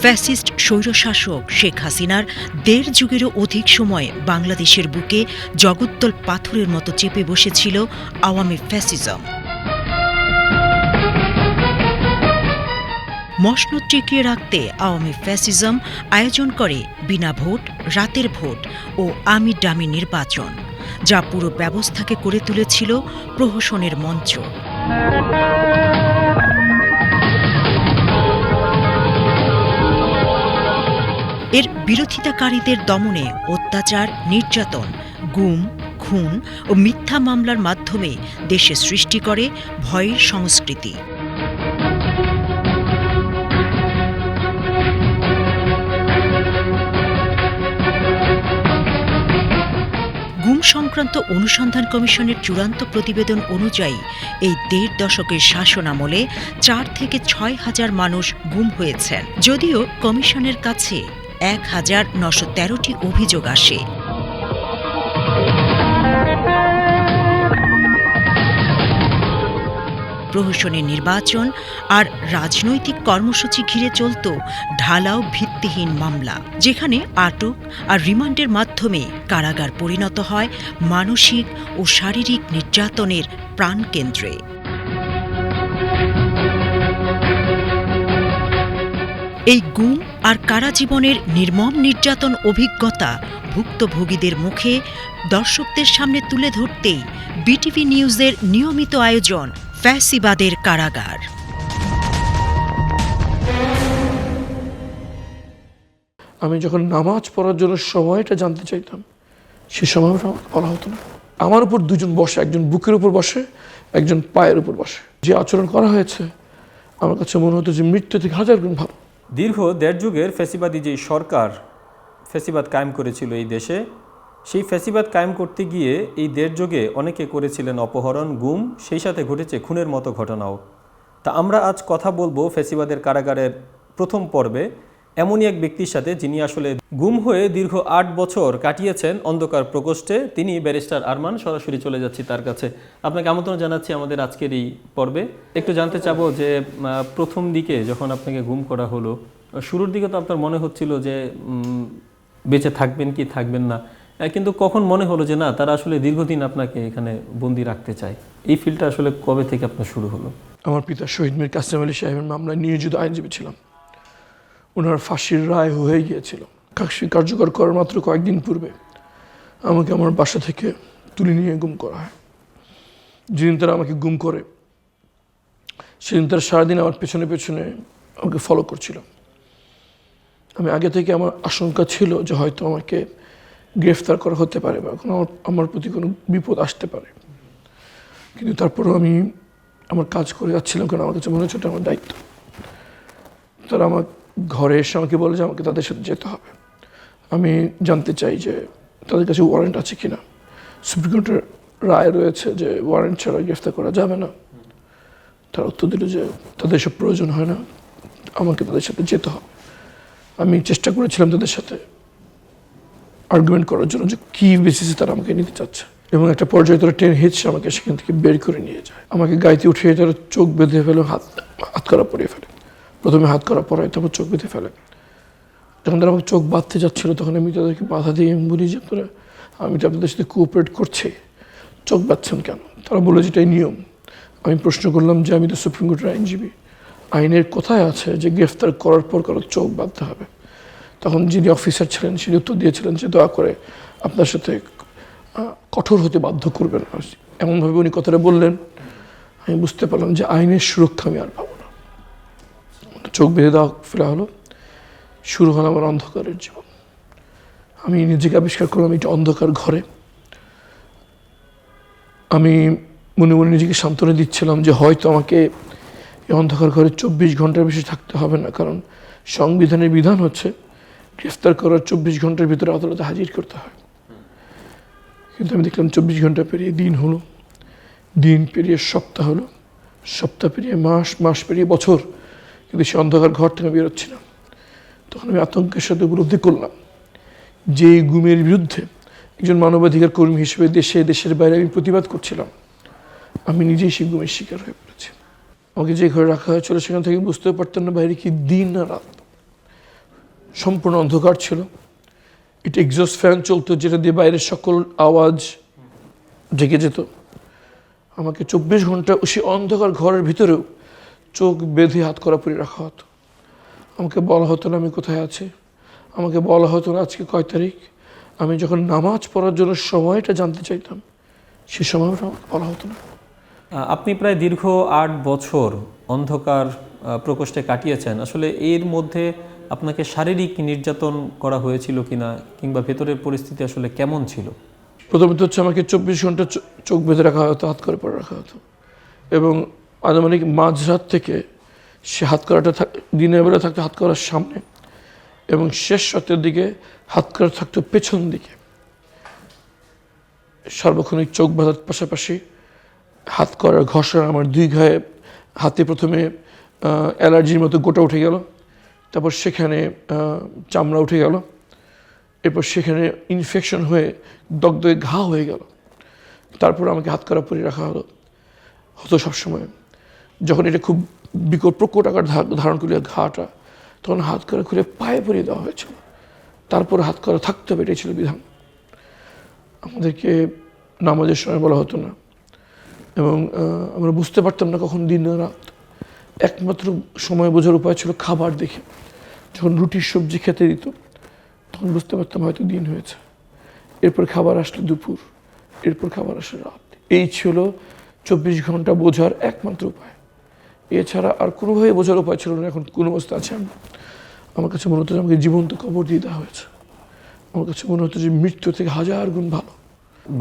Fascist স্বৈরশাসক Sheikh হাসিনার ১.৫ যুগেরও অধিক সময় বাংলাদেশের বুকে জগদ্দল পাথরের মতো চেপে বসেছিল আওয়ামী ফ্যাসিজম। মসনদ টিকিয়ে রাখতে আওয়ামী ফ্যাসিজম আয়োজন করে বিনা ভোট, রাতের ভোট ও আমি ডামি নির্বাচন, যা পুরো ব্যবস্থাকে করে তুলেছিল প্রহসনের মঞ্চ। এর বিরোধিতাকারীদের দমনে অত্যাচার, নির্যাতন, গুম, খুন ও মিথ্যা মামলার মাধ্যমে দেশে সৃষ্টি করে ভয়ের সংস্কৃতি। গুম সংক্রান্ত অনুসন্ধান কমিশনের চূড়ান্ত প্রতিবেদন অনুযায়ী এই ১.৫ দশকের শাসনামলে ৪ থেকে ৬ হাজার মানুষ গুম হয়েছেন, যদিও কমিশনের কাছে ১,৯১৩টি অভিযোগ আসে। প্রহসনের নির্বাচন আর রাজনৈতিক কর্মসূচি ঘিরে চলত ঢালাও ভিত্তিহীন মামলা, যেখানে আটক আর রিমান্ডের মাধ্যমে কারাগার পরিণত হয় মানসিক ও শারীরিক নির্যাতনের প্রাণকেন্দ্রে। এই গুম আর কারাজীবনের নির্মম নির্যাতন অভিজ্ঞতা ভুক্তভোগীদের মুখে দর্শকদের সামনে তুলে ধরতেই বিটিভি নিউজের নিয়মিত আয়োজন ফ্যাসিবাদের কারাগার। আমি যখন নামাজ পড়ার জন্য সময়টা জানতে চাইতাম, সে সময়টা বলা হতো না। আমার উপর দুজন বসে, একজন বুকের উপর বসে, একজন পায়ের উপর বসে। যে আচরণ করা হয়েছে আমার কাছে মনে হতো যে মৃত্যু থেকে হাজার গুণ ভালো। দীর্ঘ ১.৫ যুগের ফ্যাসিবাদী যে সরকার ফ্যাসিবাদ কায়েম করেছিল এই দেশে, সেই ফ্যাসিবাদ কায়েম করতে গিয়ে এই ১.৫ যুগে অনেকে করেছিলেন অপহরণ, গুম, সেই সাথে ঘটেছে খুনের মতো ঘটনাও। তা আমরা আজ কথা বলবো ফ্যাসিবাদের কারাগারের প্রথম পর্বে এমনই এক ব্যক্তির সাথে, যিনি আসলে গুম হয়ে দীর্ঘ ৮ বছর কাটিয়েছেন অন্ধকার প্রকোষ্ঠে। তিনি ব্যারিস্টার আরমান। সরাসরি চলে যাচ্ছি তার কাছে। আপনাকে আমন্ত্রণ জানাচ্ছি আমাদের আজকের এই পর্বে। একটু জানতে চাবো যে প্রথম দিকে যখন আপনাকে গুম করা হলো, শুরুর দিকে তো আপনার মনে হচ্ছিল যে বেঁচে থাকবেন কি থাকবেন না, কিন্তু কখন মনে হলো যে না, তারা আসলে দীর্ঘদিন আপনাকে এখানে বন্দি রাখতে চায়? এই ফিল্ডটা আসলে কবে থেকে আপনার শুরু হলো? আমার পিতা শহীদ মীর কাসেম আলী সাহেবের মামলায় নিয়োজিত আইনজীবী ছিলাম। ওনার ফাঁসির রায় হয়ে গিয়েছিল। কার্যকর করার মাত্র কয়েকদিন পূর্বে আমাকে আমার বাসা থেকে তুলে নিয়ে গুম করা হয়। যেদিন তারা আমাকে গুম করে সেদিন তারা সারাদিন আমার পেছনে পেছনে আমাকে ফলো করছিল। আমি আগে থেকে আমার আশঙ্কা ছিল যে হয়তো আমাকে গ্রেফতার করা হতে পারে বা আমার প্রতি কোনো বিপদ আসতে পারে, কিন্তু তারপরেও আমি আমার কাজ করে যাচ্ছিলাম, কারণ আমার কাছে মনে হচ্ছে এটা আমার দায়িত্ব। তারা আমার ঘরে এসে আমাকে বলে যে আমাকে তাদের সাথে যেতে হবে। আমি জানতে চাই যে তাদের কাছে ওয়ারেন্ট আছে কিনা। সুপ্রিম কোর্টের রায় রয়েছে যে ওয়ারেন্ট ছাড়া গ্রেফতার করা যাবে না। তারা উত্তর দিল যে তাদের সব প্রয়োজন হয় না, আমাকে তাদের সাথে যেতে হবে। আমি চেষ্টা করেছিলাম তাদের সাথে আর্গুমেন্ট করার জন্য যে কী বেসিসে তারা আমাকে নিতে চাচ্ছে, এবং একটা পর্যায়ে তারা টেনে হিঁচড়ে আমাকে সেখান থেকে বের করে নিয়ে যায়। আমাকে গাড়িতে উঠিয়ে তারা চোখ বেঁধে ফেলে, হাত করা পরিয়ে ফেলে। প্রথমে হাত করা পরায়, তারপর চোখ বেঁধে ফেলে। যখন তারা আমাকে চোখ বাঁধতে যাচ্ছিলো তখন আমি তাদেরকে বাধা দিয়ে বলি যে আমি তো আপনাদের সাথে কোঅপারেট করছি, চোখ বাঁধছেন কেন? তারা বলে যে এটাই নিয়ম। আমি প্রশ্ন করলাম যে আমি তো সুপ্রিম কোর্টের আইনজীবী, আইনের কোথায় আছে যে গ্রেফতার করার পর কারো চোখ বাঁধতে হবে? তখন যিনি অফিসার ছিলেন তিনি উত্তর দিয়েছিলেন যে দয়া করে আপনার সাথে কঠোর হতে বাধ্য করবেন। এমনভাবে উনি কথাটা বললেন, আমি বুঝতে পারলাম যে আইনের সুরক্ষা আমি আর পাবো না। চোখ বেঁধে দেওয়া ফেলা হলো। শুরু হলো আমার অন্ধকারের জীবন। আমি নিজেকে আবিষ্কার করলাম একটা অন্ধকার ঘরে। আমি মনে মনে নিজেকে সান্ত্বনা দিচ্ছিলাম যে হয়তো আমাকে এই অন্ধকার ঘরে ২৪ ঘন্টার বেশি থাকতে হবে না, কারণ সংবিধানের বিধান হচ্ছে গ্রেফতার করার ২৪ ঘন্টার ভিতরে আদালতে হাজির করতে হয়। কিন্তু আমি দেখলাম ২৪ ঘন্টা পেরিয়ে দিন হলো, দিন পেরিয়ে সপ্তাহ হলো, সপ্তাহ পেরিয়ে মাস, মাস পেরিয়ে বছর, কিন্তু সে অন্ধকার ঘর থেকে বেরোচ্ছি না। তখন আমি আতঙ্কের সাথে উপলব্ধি করলাম যে গুমের বিরুদ্ধে একজন মানবাধিকার কর্মী হিসেবে দেশের বাইরে আমি প্রতিবাদ করছিলাম। আমি নিজেই সেই গুমের শিকার হয়ে পড়েছি। আমাকে যে ঘরে রাখা হয়েছিল সেখান থেকে বুঝতে পারতাম না বাইরে কি দিন না রাত। সম্পূর্ণ অন্ধকার ছিল। এটা এক্সস্ট ফ্যান চলতো, যেটা দিয়ে বাইরের সকল আওয়াজ ঢেকে যেত। আমাকে 24 ঘন্টা সেই অন্ধকার ঘরের ভিতরেও চোখ বেঁধে হাত করা পরে রাখা হতো। আমাকে বলা হতো না আমি কোথায় আছি, আমাকে বলা হতো না আজকে কয় তারিখ। আমি যখন নামাজ পড়ার জন্য সময়টা জানতে চাইতাম, সে সময়টা আমাকে বলা হতো না। আপনি প্রায় দীর্ঘ 8 বছর অন্ধকার প্রকোষ্ঠে কাটিয়েছেন। আসলে এর মধ্যে আপনাকে শারীরিক নির্যাতন করা হয়েছিল কিনা, কিংবা ভেতরের পরিস্থিতি আসলে কেমন ছিল? প্রথমত হচ্ছে আমাকে 24 ঘন্টা চোখ বেঁধে রাখা হতো, হাত করে পরে রাখা হতো, এবং আনুমানিক মাঝরাত থেকে সে হাত করাটা দিনের বেলা থাকতো হাত করার সামনে, এবং শেষ রাতের দিকে হাত করা থাকতো পেছন দিকে। সার্বক্ষণিক চোখ বাঁধার পাশাপাশি হাত করার ঘষা আমার 2 গায়ে হাতে প্রথমে অ্যালার্জির মতো গোটা উঠে গেল, তারপর সেখানে চামড়া উঠে গেল, এরপর সেখানে ইনফেকশন হয়ে দগদগে ঘা হয়ে গেল। তারপর আমাকে হাত করা পরে রাখা হতো সবসময়। যখন এটা খুব প্রকট আকার ধারণ করলে ঘাটা, তখন হাত করা খুলে পায়ে পরিয়ে দেওয়া হয়েছিল। তারপর হাত করা থাকতে হবে, এটাই ছিল বিধান। আমাদেরকে নামাজের সময় বলা হতো না, এবং আমরা বুঝতে পারতাম না কখন দিন না রাত। একমাত্র সময় বোঝার উপায় ছিল খাবার দেখে। যখন রুটির সবজি খেতে দিত, তখন বুঝতে পারতাম হয়তো দিন হয়েছে। এরপর খাবার আসলে দুপুর, এরপর খাবার আসলে রাত। এই ছিল 24 ঘন্টা বোঝার একমাত্র উপায়। এছাড়া আর কোনোভাবে বোঝার উপায় ছিল না এখন কোন অবস্থা আছে আমি। আমার কাছে মনে হতো যে আমাকে জীবন্ত কবর দিয়ে দেওয়া হয়েছে। আমার কাছে মনে হতো যে মৃত্যু থেকে 1000 গুণ ভালো।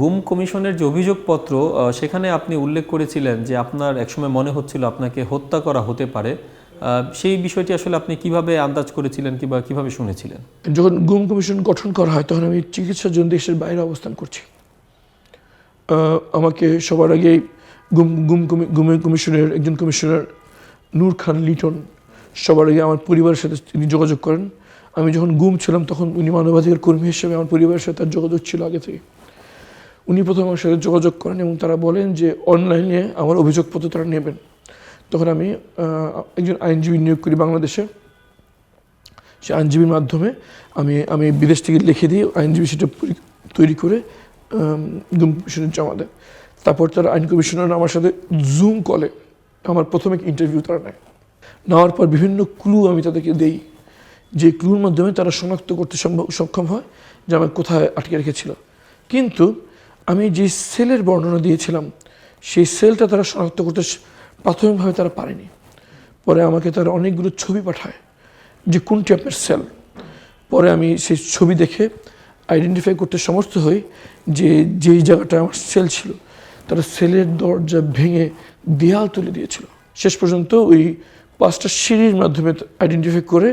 গুম কমিশনের যে অভিযোগপত্র, সেখানে আপনি উল্লেখ করেছিলেন যে আপনার একসময় মনে হচ্ছিল আপনাকে হত্যা করা হতে পারে। সেই বিষয়টি আসলে আপনি কিভাবে আন্দাজ করেছিলেন কিংবা কিভাবে শুনেছিলেন? যখন গুম কমিশন গঠন করা হয়, তখন আমি চিকিৎসার জন্য দেশের বাইরে অবস্থান করছি। আমাকে সবার আগে গুম কমিশনের একজন কমিশনার নূর খান লিটন সবার আগে আমার পরিবারের সাথে তিনি যোগাযোগ করেন। আমি যখন গুম ছিলাম তখন উনি মানবাধিকার কর্মী হিসেবে আমার পরিবারের সাথে তার যোগাযোগ ছিল আগে থেকে। উনি প্রথম আমার সাথে যোগাযোগ করেন এবং তারা বলেন যে অনলাইনে আমার অভিযোগপত্র তারা নেবেন। তখন আমি একজন আইনজীবী নিয়োগ করি বাংলাদেশে। সে আইনজীবীর মাধ্যমে আমি বিদেশ থেকে লিখে দিই, আইনজীবী সেটা তৈরি করে গুম কমিশনে জমা দেয়। তারপর তারা আইন কমিশনার আমার সাথে জুম কলে আমার প্রথমে ইন্টারভিউ তারা নেয়। নেওয়ার পর বিভিন্ন ক্লু আমি তাদেরকে দেই, যে ক্লুর মাধ্যমে তারা শনাক্ত করতে সক্ষম হয় যে আমাকে কোথায় আটকে রেখেছিল। কিন্তু আমি যে সেলের বর্ণনা দিয়েছিলাম, সেই সেলটা তারা শনাক্ত করতে প্রাথমিকভাবে তারা পারেনি। পরে আমাকে তারা অনেকগুলো ছবি পাঠায় যে কোনটি আপনার সেল। পরে আমি সেই ছবি দেখে আইডেন্টিফাই করতে সমর্থ হই যে যেই জায়গাটা আমার সেল ছিল, তারা সেলের দরজা ভেঙে দেয়াল তুলে দিয়েছিল। শেষ পর্যন্ত ওই 5টা সিঁড়ির মাধ্যমে আইডেন্টিফাই করে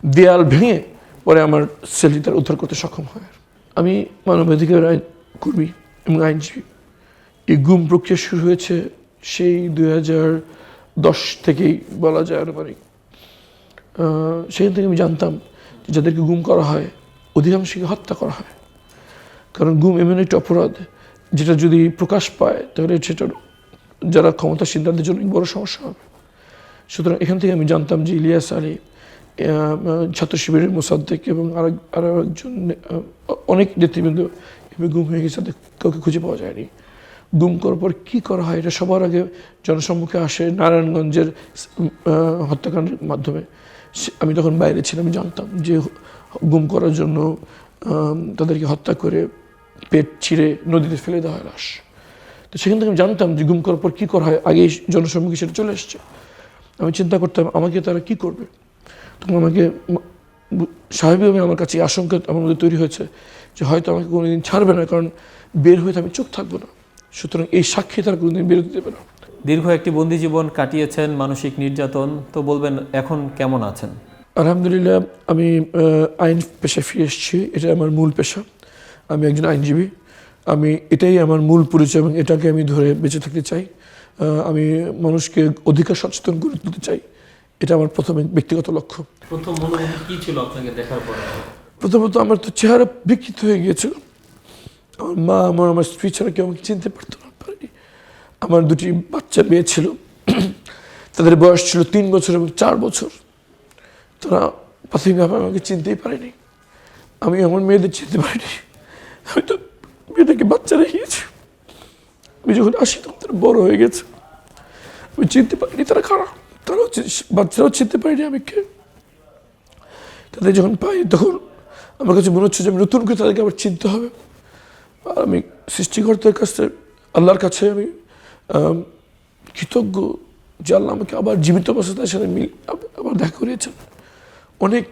দেয়াল ভেঙে পরে আমার সেলটি তারা উদ্ধার করতে সক্ষম হয়। আমি মানবাধিকার কর্মী এবং আইনজীবী। এই গুম প্রক্রিয়া শুরু হয়েছে সেই 2010 থেকেই বলা যায় আনুমানিক। সেখান থেকে আমি জানতাম যে যাদেরকে গুম করা হয় অধিকাংশকে হত্যা করা হয়। কারণ গুম এমন একটা অপরাধ যেটা যদি প্রকাশ পায় তাহলে সেটার যারা ক্ষমতাসীন তাদের জন্য বড় সমস্যা হবে। সুতরাং এখান থেকে আমি জানতাম যে ইলিয়াস আলী, ছাত্র শিবিরের মোসাদ্দেক এবং আরও একজন অনেক নেতৃবৃন্দ গুম হয়ে গেছে, তাদের কাউকে খুঁজে পাওয়া যায়নি। গুম করার পর কী করা হয় এটা সবার আগে জনসম্মুখে আসে নারায়ণগঞ্জের হত্যাকাণ্ডের মাধ্যমে। আমি তখন বাইরে ছিলাম, আমি জানতাম যে গুম করার জন্য তাদেরকে হত্যা করে পেট ছিঁড়ে নদীতে ফেলে দেওয়া হয় লাশ। তো সেখান থেকে আমি জানতাম যে গুম করার পর কী করা হয়, আগেই জনসম্মুখে সেটা চলে এসছে। আমি চিন্তা করতাম আমাকে তারা কি করবে। তখন আমাকে স্বাভাবিকভাবে আমার কাছে আশঙ্কা আমার মধ্যে তৈরি হয়েছে যে হয়তো আমাকে কোনোদিন ছাড়বে না, কারণ বের হয়ে আমি চুপ থাকবো না। সুতরাং এই সাক্ষী তারা কোনোদিন বেরোতে দেবে না। দীর্ঘ একটি বন্দি জীবন কাটিয়েছেন, মানসিক নির্যাতন, তো বলবেন এখন কেমন আছেন? আলহামদুলিল্লাহ, আমি আইন পেশায় ফিরে এসেছি। এটা আমার মূল পেশা। আমি একজন আইনজীবী। এটাই আমার মূল পরিচয় এবং এটাকে আমি ধরে বেঁচে থাকতে চাই। আমি মানুষকে অধিকার সচেতন করে তুলতে চাই, এটা আমার প্রথমে ব্যক্তিগত লক্ষ্য। প্রথম অনুভূতি কি ছিল আপনাকে দেখার পর? প্রথমত আমার তো চেহারা বিকৃত হয়ে গিয়েছিল। আমার মা, আমার স্ত্রী ছাড়া কেউ আমাকে চিনতে পারতো না, পারেনি। আমার 2টি বাচ্চা মেয়ে ছিল, তাদের বয়স ছিল 3 বছর এবং 4 বছর। তারা প্রাথমিকভাবে আমাকে চিনতেই পারিনি, আমি আমার মেয়েদের চিনতে পারিনি। আমি তো মেয়েটাকে বাচ্চা রেখেছি, আমি যখন আসি তখন তারা বড় হয়ে গেছে, আমি চিনতে পারিনি তারা কারা, তারাও বাচ্চারাও চিনতে পারিনি আমি কে। তাদের যখন পাই তখন আমার কাছে মনে হচ্ছে যে আমি নতুন করে তাদেরকে আবার চিনতে হবে। আর আমি সৃষ্টিকর্তার কাছে, আল্লাহর কাছে আমি কৃতজ্ঞ যে আল্লাহ আমাকে আবার জীবিত অবস্থায় তাদের সাথে আবার দেখা করিয়েছেন। অনেক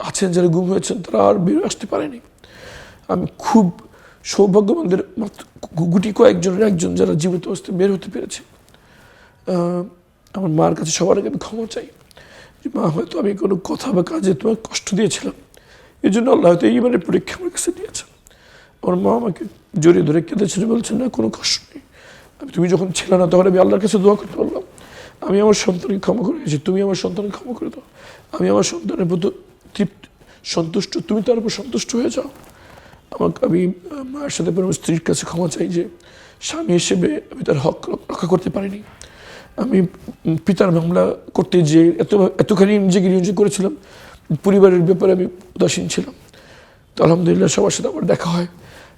আছেন যারা গুম হয়েছেন, তারা আর বেরো আসতে পারেনি। আমি খুব সৌভাগ্যবানদের মাত্র গুটি কয়েকজনের একজন যারা জীবিত অবস্থায় বের হতে পেরেছে। আমার মার কাছে সবার আগে আমি ক্ষমা চাই যে মা, হয়তো আমি কোনো কথা বা কাজে তোমার কষ্ট দিয়েছিলাম, এই জন্য আল্লাহ হয়তো এই পরীক্ষা আমার কাছে দিয়েছেন। আমার মা আমাকে জড়িয়ে ধরে কেঁদেছেন, বলছেন না কোনো কষ্ট নেই, তুমি যখন ছিল না তখন আমি আল্লাহর কাছে দোয়া করতে পারলাম, আমি আমার সন্তানকে ক্ষমা করে দিয়েছি, তুমি আমার সন্তানকে ক্ষমা করে দাও, আমি আমার সন্তানের প্রতি সন্তুষ্ট, তুমি তার উপর সন্তুষ্ট হয়ে যাও। আমি মায়ের সাথে আমার স্ত্রীর কাছে ক্ষমা চাই যে স্বামী হিসেবে আমি তার হক রক্ষা করতে পারিনি। আমি পিতার মামলা করতে যে এতখানি নিজেকে নিয়োজিত করেছিলাম, পরিবারের ব্যাপারে আমি উদাসীন ছিলাম। তো আলহামদুলিল্লাহ সবার সাথে আমার দেখা হয়,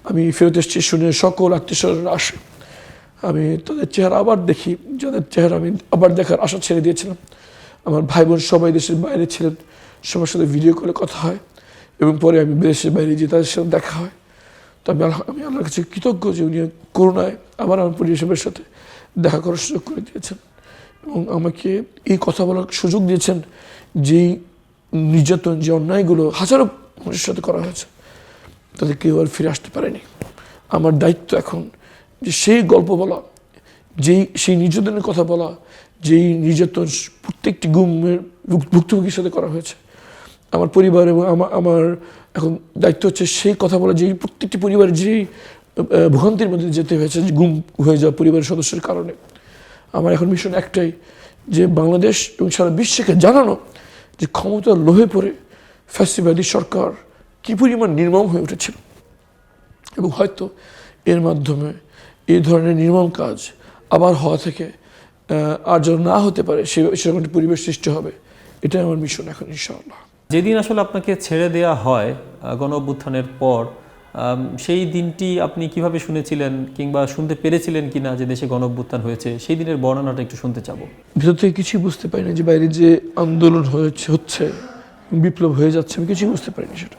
আমি ফেরত এসেছি শুনে সকল আত্মীয়স্বজনরা আসে, আমি তাদের চেহারা আবার দেখি, যাদের চেহারা আমি আবার দেখার আশা ছেড়ে দিয়েছিলাম। আমার ভাই বোন সবাই দেশের বাইরে ছিলেন, সবার সাথে ভিডিও কলে কথা হয় এবং পরে আমি দেশের বাইরে গিয়ে তাদের সাথে দেখা হয়। তো আমি আল্লাহর কাছে কৃতজ্ঞ যে উনি করুণায় আবার আমার পরিবেশের সাথে দেখা করার সুযোগ করে দিয়েছেন এবং আমাকে এই কথা বলার সুযোগ দিয়েছেন যেই নির্যাতন, যে অন্যায়গুলো হাজারো মানুষের সাথে করা হয়েছে তাদের কেউ আর ফিরে আসতে পারেনি। আমার দায়িত্ব এখন যে সেই গল্প বলা, সেই নির্যাতনের কথা বলা, যেই নির্যাতন প্রত্যেকটি গুমের ভুক্তভোগীর সাথে করা হয়েছে। আমার পরিবার এবং আমার এখন দায়িত্ব হচ্ছে সেই কথা বলা, যেই প্রত্যেকটি পরিবারের যেই ভোগান্তির মধ্যে যেতে হয়েছে গুম হয়ে যাওয়া পরিবারের সদস্যের কারণে। আমার এখন মিশন একটাই, যে বাংলাদেশ এবং সারা বিশ্বকে জানানো যে ক্ষমতার লোভে পড়ে ফ্যাসিবাদী সরকার কী পরিমাণ নির্মম হয়ে উঠেছিল এবং হয়তো এর মাধ্যমে এই ধরনের নির্মম কাজ আবার হওয়া থেকে আর যেন না হতে পারে সেরকম একটা পরিবেশ সৃষ্টি হবে। এটাই আমার মিশন এখন ইনশাআল্লাহ। যেদিন আসলে আপনাকে ছেড়ে দেয়া হয় গণ অভ্যুত্থানের পর, সেই দিনটি আপনি কিভাবে শুনেছিলেন কিংবা শুনতে পেরেছিলেন কিনা যে দেশে গণ অভ্যুত্থান হয়েছে, সেই দিনের বর্ণনাটা একটু শুনতে চাবো। ভিতর থেকে কিছুই বুঝতে পারি না যে বাইরে যে আন্দোলন হচ্ছে, বিপ্লব হয়ে যাচ্ছে, আমি কিছুই বুঝতে পারিনি সেটা।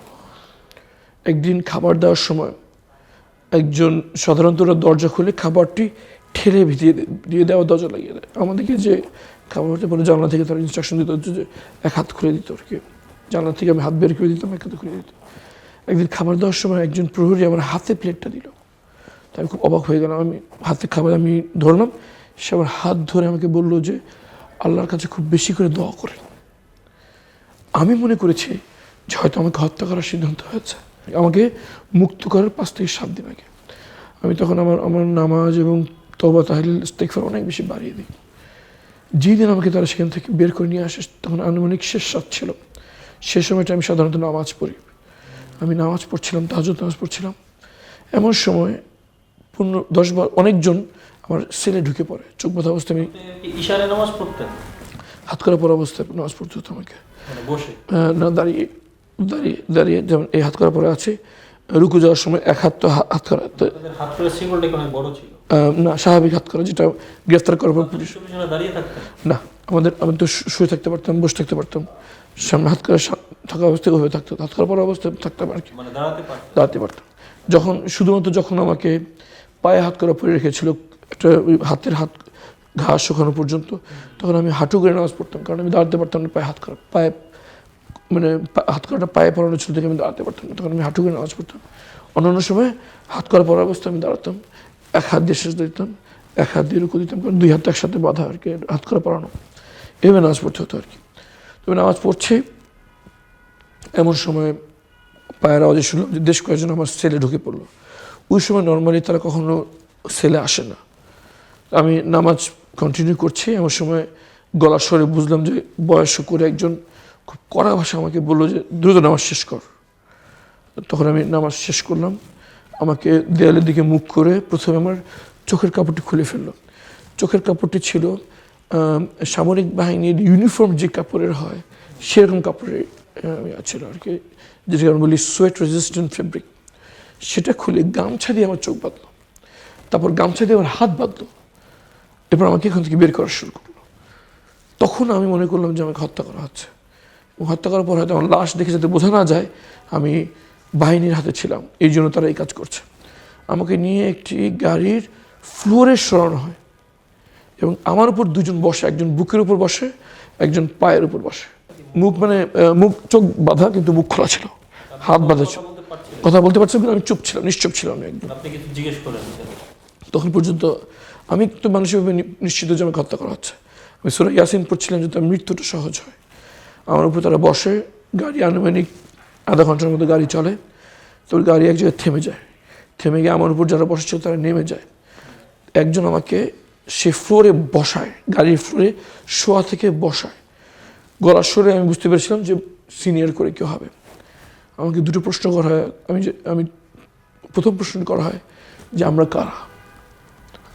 একদিন খাবার দেওয়ার সময় একজন সাধারণত দরজা খুলে খাবারটি ঠেলে ভিজিয়ে দিয়ে দেওয়া, দরজা লাগিয়ে দেয়। আমাদেরকে যে খাবার হতে বলে জানলা থেকে তারা ইনস্ট্রাকশন দিত যে এক হাত খুলে দিত আর কি, জানলা থেকে আমি হাত বের করে দিতাম, এক হাতে খুলে দিত। একদিন খাবার দেওয়ার সময় একজন প্রহরী আমার হাতে প্লেটটা দিল, তাই আমি খুব অবাক হয়ে গেলাম। আমি হাতে খাবার আমি ধরলাম, সে আমার হাত ধরে আমাকে বললো যে আল্লাহর কাছে খুব বেশি করে দোয়া করে। আমি মনে করেছি যে হয়তো আমাকে হত্যা করার সিদ্ধান্ত হয়েছে, আমাকে মুক্ত করার 5 থেকে 7 দিন আগে। আমি তখন আমার নামাজ এবং তওবা তাহলিল ইস্তিগফার অনেক বেশি বাড়িয়ে দিই। যেদিন আমাকে তারা সেখান থেকে বের করে নিয়ে আসে তখন আনুমানিক শেষ রাত ছিল। সে সময়টা আমি সাধারণত নামাজ পড়ি, আমি নামাজ পড়ছিলাম, তাহাজ্জুদ নামাজ পড়ছিলাম। এমন সময় 10-12 অনেকজন আমার সেলে ঢুকে পড়ে। চোখ বাঁধা অবস্থায় আমি ইশারায় নামাজ পড়তেন, হাত করা পড়া অবস্থায় নামাজ পড়তে হতো আমাকে, বসে না দাঁড়িয়ে দাঁড়িয়ে, যেমন এই হাত করা পরে আছে। রুকু যাওয়ার সময় এক হাত, তো হাত করা হাত করার সিম্বলটা অনেক বড় ছিল না, স্বাভাবিক হাত করা, যেটা গ্রেফতার করার পর পুলিশ। দাঁড়িয়ে থাকতেন না, আমি তো শুয়ে থাকতে পারতাম, বসে থাকতে পারতাম, সামনে হাত করা থাকা অবস্থায় ওইভাবে থাকতো, হাত করা পড়া অবস্থায় থাকতাম আর কি, দাঁড়াতে পারতাম। যখন আমাকে পায়ে হাত করা পরে রেখেছিল একটা হাতের ঘা শুকানো পর্যন্ত, তখন আমি হাঁটু করে নামাজ পড়তাম, কারণ আমি দাঁড়াতে পারতাম না। পায়ে মানে হাত করাটা পায়ে পড়ানো ছিল থেকে আমি দাঁড়াতে পারতাম না, তখন আমি হাঁটু করে নামাজ পড়তাম। অন্যান্য সময় হাত করা পড়া অবস্থায় আমি দাঁড়াতাম, এক হাত দিয়ে শেষ দিতাম, এক হাত দিয়ে রুকু দিতাম, কারণ 2 হাত একসাথে বাঁধা আর কি, হাত করা পড়ানো, এভাবে নামাজ পড়তে হতো আর কি। তবে নামাজ পড়ছে এমন সময় পায়ের আওয়াজে শুনলাম যে বেশ কয়েকজন আমার সেলে ঢুকে পড়লো। ওই সময় নর্মালি তারা কখনো সেলে আসে না। আমি নামাজ কন্টিনিউ করছি, এমন সময় গলার স্বরে বুঝলাম যে বয়স্ক করে একজন খুব কড়া ভাষা আমাকে বললো যে দ্রুত নামাজ শেষ কর। তখন আমি নামাজ শেষ করলাম। আমাকে দেয়ালের দিকে মুখ করে প্রথমে আমার চোখের কাপড়টি খুলে ফেললো। চোখের কাপড়টি ছিল সামরিক বাহিনীর ইউনিফর্ম যে কাপড়ের হয় সেরকম কাপড়ের ছিল আর কি, যেটাকে আমরা বলি সোয়েট রেজিস্ট্যান্ট ফেব্রিক, সেটা খুলে গামছা দিয়ে আমার চোখ বাঁধলো, তারপর গামছা দিয়ে আমার হাত বাঁধলো, এরপর আমাকে এখান থেকে বের করা শুরু করলো। তখন আমি মনে করলাম যে আমাকে হত্যা করা হচ্ছে, এবং হত্যা করার পর হয়তো আমার লাশ দেখে যাতে বোঝা না যায় আমি বাহিনীর হাতে ছিলাম, এই জন্য তারা এই কাজ করছে। আমাকে নিয়ে একটি গাড়ির ফ্লোরে সরানো হয় এবং আমার উপর দুজন বসে, একজন বুকের উপর বসে, একজন পায়ের উপর বসে। মুখ মানে মুখ চোখ বাঁধা, কিন্তু মুখ খোলা ছিল, হাত বাঁধা ছিল, কথা বলতে পারছিলাম, কিন্তু আমি চুপ ছিলাম, নিশ্চুপ ছিলাম আমি একদম। আপনি কিছু জিজ্ঞেস করেন? তখন পর্যন্ত আমি তো মানসিকভাবে নিশ্চিত যে আমাকে হত্যা করা হচ্ছে। আমি সূরা ইয়াসিন পড়ছিলাম যাতে মৃত্যুটা সহজ হয়। আমার উপর তারা বসে, গাড়ি আনুমানিক আধা ঘন্টার মতো গাড়ি চলে, তোর গাড়ি এক জায়গায় থেমে যায়, থেমে গিয়ে আমার উপর যারা বসেছিল তারা নেমে যায়। একজন আমাকে সে ফ্লোরে বসায়, গাড়ির ফ্লোরে শোয়া থেকে বসায়। গলার সুরে আমি বুঝতে পেরেছিলাম যে সিনিয়র করে কেউ হবে। আমাকে দুটো প্রশ্ন করা হয়। আমি প্রথম প্রশ্ন করা হয় যে আমরা কারা,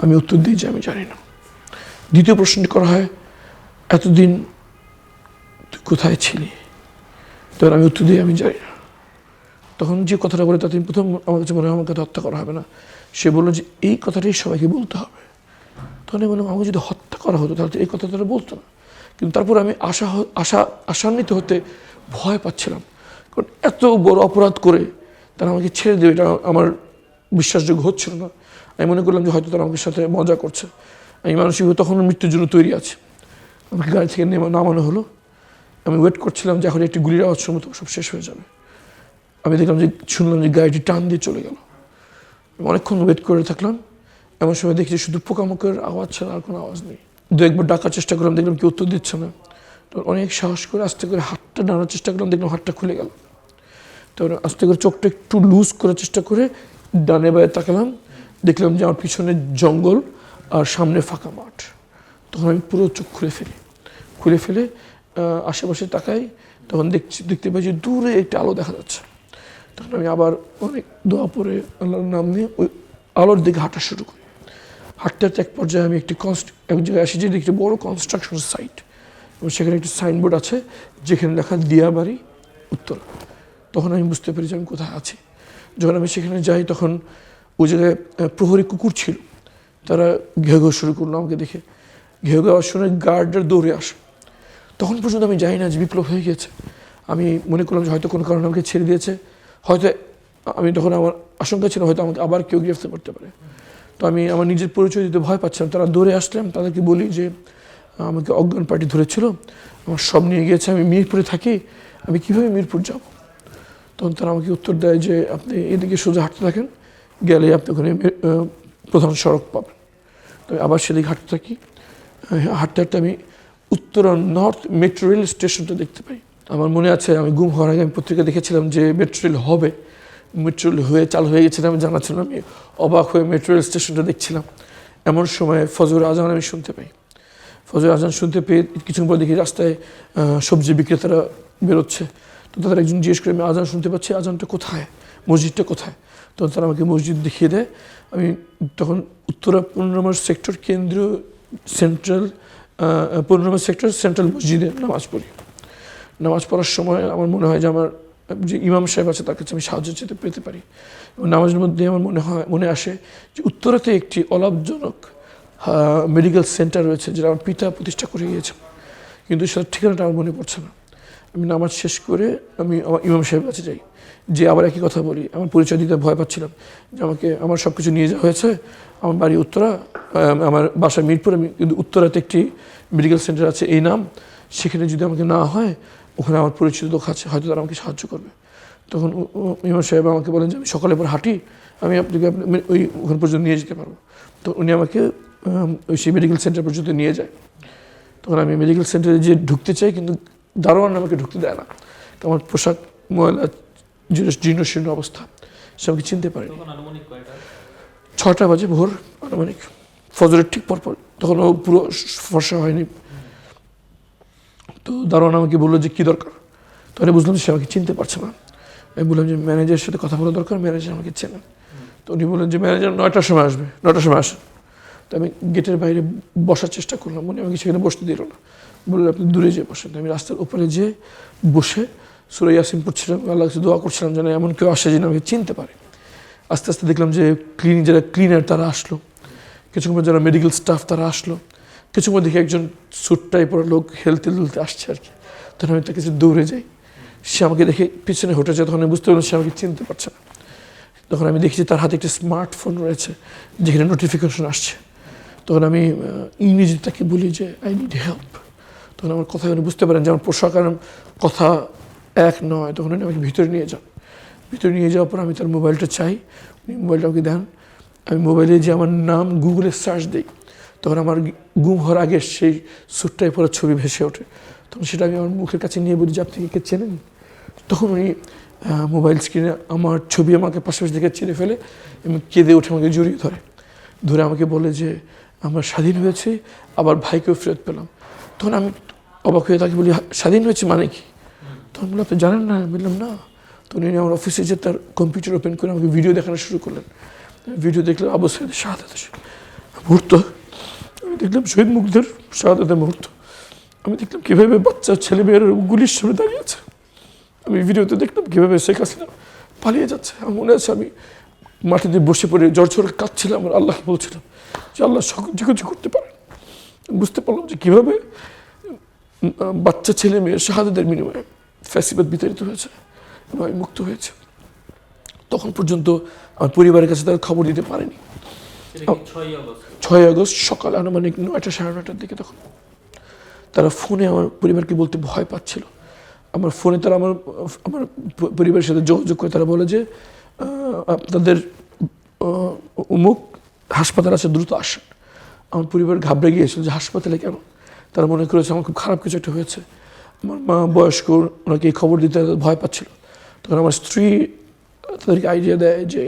আমি উত্তর দিই যে আমি জানি না। দ্বিতীয় প্রশ্নটি করা হয় এতদিন তুই কোথায় ছিলি, তখন আমি উত্তর দিই আমি জানি না। তখন যে কথাটা বলে তাতে প্রথম আমার কাছে মনে হয় আমাকে হত্যা করা হবে না। সে বললো যে এই কথাটাই সবাইকে বলতে হবে। তখন আমি বললাম আমাকে যদি হত্যা করা হতো তাহলে এই কথা তারা বলতো না। কিন্তু তারপর আমি আশান্বিত হতে ভয় পাচ্ছিলাম, কারণ এত বড় অপরাধ করে তারা আমাকে ছেড়ে দেবে এটা আমার বিশ্বাসযোগ্য হচ্ছিল না। আমি মনে করলাম যে হয়তো তারা আমাকে সাথে মজা করছে। আমি মানসিকভাবে তখন মৃত্যুর জন্য তৈরি আছি। আমাকে গাড়ি থেকে নামানো হলো। আমি ওয়েট করছিলাম যে এখন একটি গুলির আওয়াজ শুনবো তো সব শেষ হয়ে যাবে। আমি দেখলাম যে শুনলাম যে গাড়িটি টান দিয়ে চলে গেল। অনেকক্ষণ ওয়েট করে থাকলাম, এমন সময় দেখছি শুধু পোকামাকড়ের আওয়াজ ছাড়া আর কোনো আওয়াজ নেই। দু একবার ডাকার চেষ্টা করলাম, দেখলাম কেউ উত্তর দিচ্ছে না। তো অনেক সাহস করে আস্তে করে হাতটা নাড়ার চেষ্টা করলাম, দেখলাম হাতটা খুলে গেল। তো আস্তে করে চোখটা একটু লুজ করার চেষ্টা করে ডানে বায়ে তাকালাম, দেখলাম যে আমার পিছনে জঙ্গল আর সামনে ফাঁকা মাঠ। তখন আমি পুরো চোখ খুলে ফেলে আশেপাশে তাকাই, তখন দেখতে পাই যে দূরে একটা আলো দেখা যাচ্ছে। তখন আমি আবার অনেক দোয়া পড়ে আল্লাহর নাম নিয়ে ওই আলোর দিকে হাঁটা শুরু করি। হাঁটতে হাঁটতে এক পর্যায়ে আমি এক জায়গায় আসি যে একটি বড় কনস্ট্রাকশন সাইট, এবং সেখানে একটি সাইনবোর্ড আছে যেখানে লেখা দিয়াবাড়ি উত্তর। তখন আমি বুঝতে পারি যে আমি কোথায় আছি। যখন আমি সেখানে যাই তখন ওই জায়গায় প্রহরী কুকুর ছিল, তারা ঘেউ ঘেউ শুরু করলো আমাকে দেখে। ঘেউ ঘেউ আওয়াজ শুনে গার্ডরা দৌড়ে আসে। তখন পর্যন্ত আমি জানি না যে বিপ্লব হয়ে গেছে। আমি মনে করলাম যে হয়তো কোনো কারণে আমাকে ছেড়ে দিয়েছে, হয়তো আমি তখন আমার আশঙ্কা ছিল হয়তো আমাকে আবার কেউ গ্রেফতার করতে পারে। তো আমি আমার নিজের পরিচয় দিতে ভয় পাচ্ছিলাম। তারা দৌড়ে আসলাম, তাদেরকে বলি যে আমাকে অজ্ঞান পার্টি ধরেছিল, আমার সব নিয়ে গিয়েছে, আমি মিরপুরে থাকি, আমি কীভাবে মিরপুর যাব। তখন তারা আমাকে উত্তর দেয় যে আপনি এদিকে সোজা হাঁটতে থাকেন, গেলে আপনি ওখানে প্রধান সড়ক পাবেন। তো আবার সেদিকে হাঁটতে থাকি। হাঁটতে হাঁটতে আমি উত্তরা নর্থ মেট্রো রেল স্টেশনটা দেখতে পাই। আমার মনে আছে আমি গুম হওয়ার আগে আমি পত্রিকা দেখেছিলাম যে মেট্রো রেল হবে, মেট্রো রেল চালু হয়ে গেছিলাম, আমি জানা ছিল না। আমি অবাক হয়ে মেট্রো রেল স্টেশনটা দেখছিলাম। এমন সময় ফজর আজান আমি শুনতে পাই। ফজর আজান শুনতে পেয়ে কিছুক্ষণ পর দেখি রাস্তায় সবজি বিক্রেতারা বেরোচ্ছে। তো তাদের একজন জিজ্ঞেস করে আমি আজান শুনতে পাচ্ছি, আজানটা কোথায়, মসজিদটা কোথায়? তখন তারা আমাকে মসজিদ দেখিয়ে দেয়। আমি তখন উত্তরা 15 নম্বর সেক্টর কেন্দ্রীয় সেন্ট্রাল 15 নম্বর সেক্টর সেন্ট্রাল মসজিদে নামাজ পড়ি। নামাজ পড়ার সময় আমার মনে হয় যে আমার যে ইমাম সাহেব আছে তার কাছে আমি সাহায্য পেতে পারি। এবং নামাজের মধ্যে আমার মনে আসে যে উত্তরাতে একটি অলাভজনক মেডিকেল সেন্টার রয়েছে যেটা আমার পিতা প্রতিষ্ঠা করে গিয়েছেন, কিন্তু সেটার ঠিকানাটা আমার মনে পড়ছে না। আমি নামাজ শেষ করে আমি আমার ইমাম সাহেবের কাছে যাই, যে আবার একই কথা বলি। আমার পরিচয় দিতে ভয় পাচ্ছিলাম যে আমার সব কিছু নিয়ে যাওয়া হয়েছে, আমার বাড়ি উত্তরা, আমার বাসা মিরপুর, আমি কিন্তু উত্তরাতে একটি মেডিকেল সেন্টার আছে এই নাম, সেখানে যদি আমাকে না হয় ওখানে আমার পরিচিত লোক আছে, হয়তো তারা আমাকে সাহায্য করবে। তখন ইমাম সাহেব আমাকে বলেন যে আমি সকালে পর হাঁটি, আমি আপনাকে ওখান পর্যন্ত নিয়ে যেতে পারবো। তো উনি আমাকে সেই মেডিকেল সেন্টার পর্যন্ত নিয়ে যায়। তখন আমি মেডিকেল সেন্টারে যে ঢুকতে চাই, কিন্তু দারোয়ান আমাকে ঢুকতে দেয় না। আমার পোশাক ময়লা, জীর্ণ শীর্ণ অবস্থা, সে আমাকে চিনতে পারেনি। 6টা বাজে ভোর আনুমানিক, ফজরের ঠিক পরপর, তখন ও পুরো ফর্সা হয়নি। তো দারোয়ান আমাকে বললো যে কী দরকার। তখন বুঝলাম সে আমাকে চিনতে পারছে না। আমি বললাম যে ম্যানেজারের সাথে কথা বলা দরকার, ম্যানেজার আমাকে চেনেন। তো উনি বললেন যে ম্যানেজার 9টার সময় আসবে, 9টার সময় আসেন। তো আমি গেটের বাইরে বসার চেষ্টা করলাম, উনি আমাকে সেখানে বসতে দিল না, বললেন আপনি দূরে যেয়ে বসেন। আমি রাস্তার উপরে যেয়ে বসে সূরা ইয়াসিন পড়ছিলাম, আল্লাহর কাছে দোয়া করছিলাম যেন এমন কেউ আসে যেন আমাকে চিনতে পারে। আস্তে আস্তে দেখলাম যে যারা ক্লিনার তারা আসলো, কিছুক্ষণ যারা মেডিকেল স্টাফ তারা আসলো, কিছুক্ষণ দেখি একজন স্যুট টাইপের লোক হেলতে দুলতে আসছে আর কি। তখন আমি তার কাছে দৌড়ে যাই, সে আমাকে দেখে পিছনে হেঁটে যায়, তখন আমি বুঝতে পারলাম সে আমাকে চিনতে পারছে না। তখন আমি দেখছি তার হাতে একটা স্মার্টফোন রয়েছে যেখানে নোটিফিকেশন আসছে। তখন আমি ইংরেজি তাকে বলি যে আই নিড হেল্প। তখন আমার কথা উনি বুঝতে পারেন যে আমার পোশাক আর কথা এক নয়। তখন উনি আমাকে ভিতরে নিয়ে যান। ভিতরে নিয়ে যাওয়ার পর আমি তার মোবাইলটা চাই, উনি মোবাইলটা আমাকে দেন। আমি মোবাইলে যে আমার নাম গুগলে সার্চ দিই, তখন আমার গুম হওয়ার আগে সেই স্যুটটাই পরে ছবি ভেসে ওঠে। তখন সেটা আমি আমার মুখের কাছে নিয়ে বলি যে আপনি কে চেনেন? তখন উনি মোবাইল স্ক্রিনে আমার ছবি আমাকে পাশাপাশি দেখে চিনে ফেলে এবং কেঁদে উঠে আমাকে জড়িয়ে ধরে আমাকে বলে যে আমরা স্বাধীন হয়েছি, আবার ভাইকেও ফেরত পেলাম। তখন আমি অবাক হয়ে তাকে বলি স্বাধীন হয়েছে মানে কি? তখন বললাম আপনি জানেন না? বললাম না। তখন উনি আমার অফিসে যে তার কম্পিউটার ওপেন করে আমাকে ভিডিও দেখানো শুরু করলেন। ভিডিও দেখলাম আবু সাঈদের শাহাদাতের মুহূর্ত, আমি দেখলাম শহীদ মুগ্ধের শাহাদাতের মুহূর্ত, আমি দেখলাম কীভাবে বাচ্চা ছেলেমেয়েরা গুলির সামনে দাঁড়িয়ে আছে। আমি ভিডিওতে দেখলাম কীভাবে শেখ হাসিনা পালিয়ে যাচ্ছে। আমার মনে আছে আমি মাটিতে বসে পড়ে ঝরঝরে কাঁদছিলাম আর আল্লাহকে বলছিলাম যে আল্লাহ যে কিছু করতে পারেন। বুঝতে পারলাম যে কীভাবে বাচ্চা ছেলে মেয়ের শাহাদাতের বিনিময়ে ফ্যাসিবাদ বিতাড়িত হয়েছে এবং আমি মুক্ত হয়েছে। তখন পর্যন্ত আমার পরিবারের কাছে তারা খবর দিতে পারেনি। 6 আগস্ট সকাল আনুমানিক 9টা সাড়ে 9টার দিকে তখন তারা ফোনে আমার পরিবারকে বলতে ভয় পাচ্ছিল। আমার ফোনে তারা আমার পরিবারের সাথে যোগাযোগ করে তারা বলে যে আপনাদের অমুক হাসপাতাল আছে, দ্রুত আসেন। আমার পরিবার ঘাবড়ে গিয়েছিল যে হাসপাতালে কেন? তারা মনে করেছে আমার খুব খারাপ কিছু একটা হয়েছে। আমার মা বয়স্ক, ওনাকে এই খবর দিতে ভয় পাচ্ছিল। তখন আমার স্ত্রী তাদেরকে আইডিয়া দেয় যে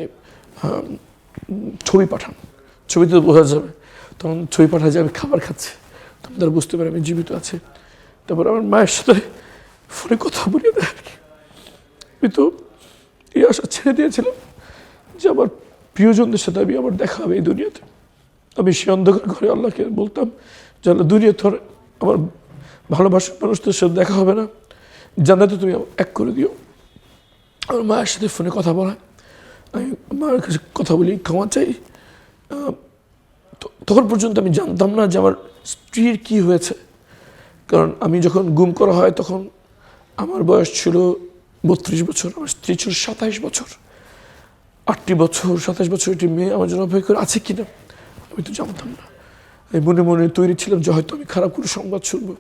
ছবি পাঠান, ছবিতে বোঝা যাবে। তখন ছবি পাঠায় যে আমি খাবার খাচ্ছি, তখন তারা বুঝতে পারে আমি জীবিত আছি। তারপর আমার মায়ের সাথে ফোনে কথা বলিয়ে দেয় আর কি। আমি তো এই আশা ছেড়ে দিয়েছিলাম যে আমার প্রিয়জনদের সাথে আমি আবার দেখা হবে এই দুনিয়াতে। আমি সে অন্ধকার ঘরে আল্লাহকে বলতাম যে আল্লাহ দুনিয়া ধর আমার ভালোবাসার মানুষদের সাথে দেখা হবে না, জান্নাতে তুমি এক করে দিও। আমার মায়ের সাথে ফোনে কথা বলা, আমি মায়ের কাছে কথা বলি, ক্ষমা চাই। তখন পর্যন্ত আমি জানতাম না যে আমার স্ত্রীর কী হয়েছে। কারণ আমি যখন গুম করা হয় তখন আমার বয়স ছিল 32 বছর, আমার স্ত্রী ছিল 27 বছর। 8টি বছর 27 বছর একটি মেয়ে আমার জন্য অপেক্ষা করে আছে কিনা আমি তো জানতাম না। আমি মনে মনে তৈরি ছিলাম যে হয়তো আমি খারাপ কোনো সংবাদ শুনবো।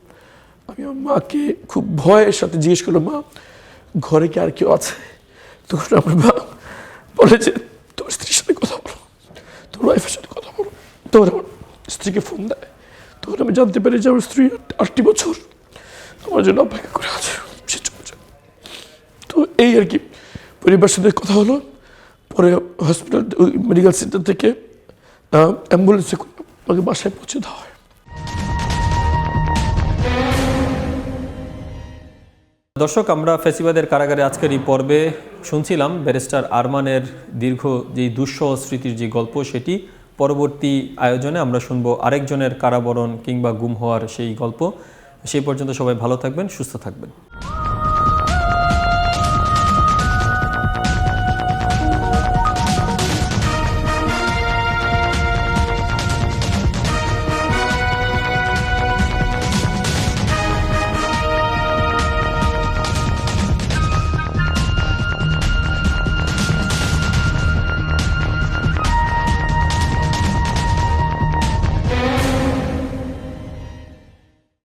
আমি আমার মাকে খুব ভয়ের সাথে জিজ্ঞেস করলাম, মা ঘরে কি আর কেউ আছে? তখন আমার মা বলে যে তোমার স্ত্রীর সাথে কথা বলো, তোমার ওয়াইফের সাথে কথা বলো। তখন আমার স্ত্রীকে ফোন দেয়। তখন আমি জানতে পারি যে আমার স্ত্রী 8টি বছর আমার জন্য অপেক্ষা করে আছে, সে চলে যায়। তো এই আর কি পরিবারের সাথে কথা হলো। পরে হসপিটাল মেডিকেল সেন্টার থেকে অ্যাম্বুলেন্সে আমাকে বাসায় পৌঁছে দেওয়া হয়। দর্শক, আমরা ফ্যাসিবাদের কারাগারে আজকের এই পর্বে শুনছিলাম ব্যারিস্টার আরমানের দীর্ঘ যেই দুঃসহ স্মৃতির যে গল্প, সেটি পরবর্তী আয়োজনে আমরা শুনবো আরেকজনের কারাবরণ কিংবা গুম হওয়ার সেই গল্প। সেই পর্যন্ত সবাই ভালো থাকবেন, সুস্থ থাকবেন।